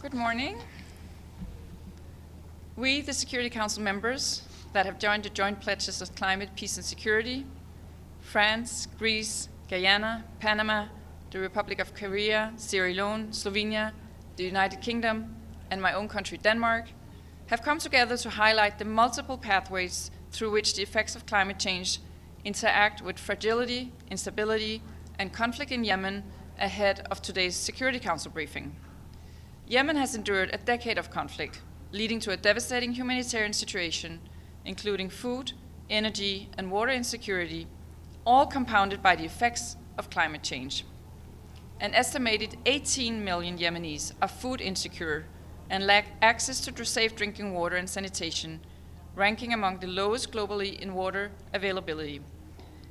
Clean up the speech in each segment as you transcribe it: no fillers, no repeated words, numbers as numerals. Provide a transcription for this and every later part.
Good morning. We, the Security Council members that have joined the joint pledges of climate, peace and security, France, Greece, Guyana, Panama, the Republic of Korea, Sierra Leone, Slovenia, the United Kingdom, and my own country, Denmark, have come together to highlight the multiple pathways through which the effects of climate change interact with fragility, instability, and conflict in Yemen ahead of today's Security Council briefing. Yemen has endured a decade of conflict, leading to a devastating humanitarian situation, including food, energy, and water insecurity, all compounded by the effects of climate change. An estimated 18 million Yemenis are food insecure and lack access to safe drinking water and sanitation, ranking among the lowest globally in water availability.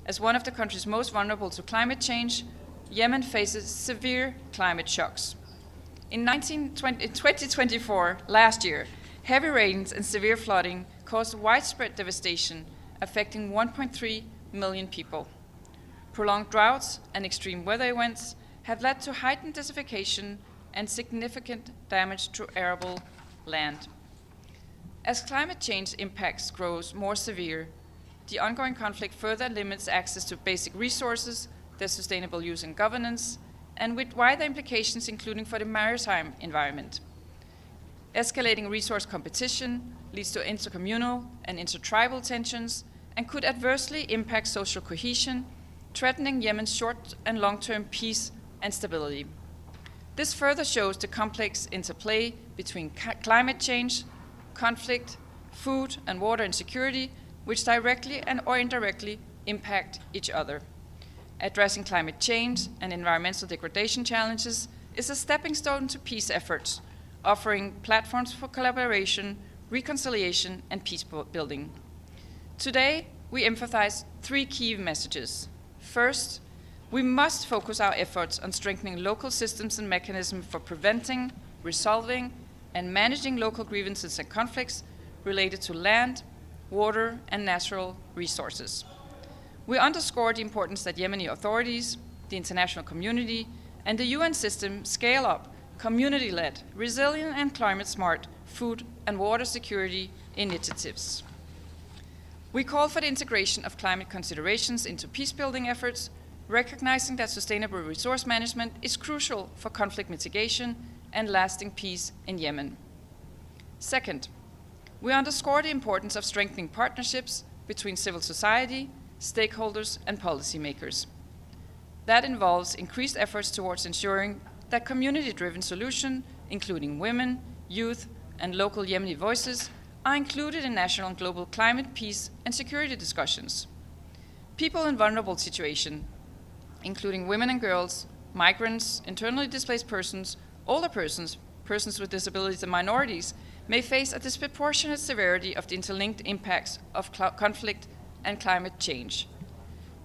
As one of the countries most vulnerable to climate change, Yemen faces severe climate shocks. In 2024, last year, heavy rains and severe flooding caused widespread devastation, affecting 1.3 million people. Prolonged droughts and extreme weather events have led to heightened desertification and significant damage to arable land. As climate change impacts grows more severe, the ongoing conflict further limits access to basic resources, their sustainable use and governance, and with wider implications including for the maritime environment. Escalating resource competition leads to intercommunal and intertribal tensions and could adversely impact social cohesion, threatening Yemen's short and long-term peace and stability. This further shows the complex interplay between climate change, conflict, food and water insecurity, which directly and or indirectly impact each other. Addressing climate change and environmental degradation challenges is a stepping stone to peace efforts, offering platforms for collaboration, reconciliation, and peace building. Today, we emphasize three key messages. First, we must focus our efforts on strengthening local systems and mechanisms for preventing, resolving, and managing local grievances and conflicts related to land, water, and natural resources. We underscore the importance that Yemeni authorities, the international community, and the UN system scale up community-led, resilient, and climate-smart food and water security initiatives. We call for the integration of climate considerations into peace-building efforts, recognizing that sustainable resource management is crucial for conflict mitigation and lasting peace in Yemen. Second, we underscore the importance of strengthening partnerships between civil society, stakeholders, and policymakers. That involves increased efforts towards ensuring that community-driven solutions, including women, youth, and local Yemeni voices, are included in national and global climate, peace, and security discussions. People in vulnerable situations, including women and girls, migrants, internally displaced persons, older persons, persons with disabilities, and minorities, may face a disproportionate severity of the interlinked impacts of conflict and climate change.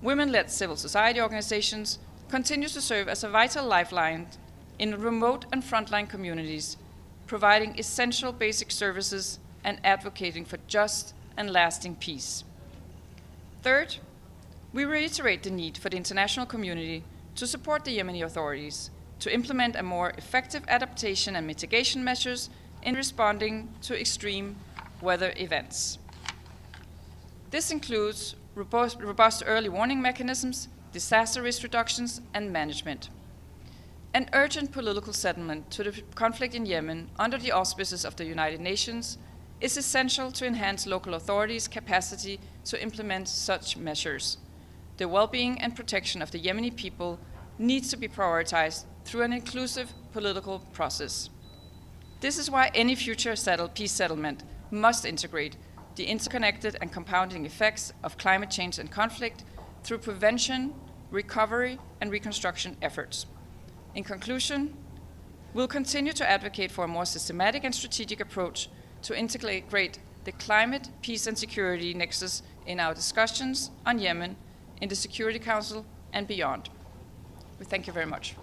Women-led civil society organizations continue to serve as a vital lifeline in remote and frontline communities, providing essential basic services and advocating for just and lasting peace. Third, we reiterate the need for the international community to support the Yemeni authorities to implement a more effective adaptation and mitigation measures in responding to extreme weather events. This includes robust early warning mechanisms, disaster risk reductions, and management. An urgent political settlement to the conflict in Yemen under the auspices of the United Nations is essential to enhance local authorities' capacity to implement such measures. The well-being and protection of the Yemeni people needs to be prioritized through an inclusive political process. This is why any future peace settlement must integrate the interconnected and compounding effects of climate change and conflict through prevention, recovery, and reconstruction efforts. In conclusion, we'll continue to advocate for a more systematic and strategic approach to integrate the climate, peace, and security nexus in our discussions on Yemen in the Security Council and beyond. We thank you very much.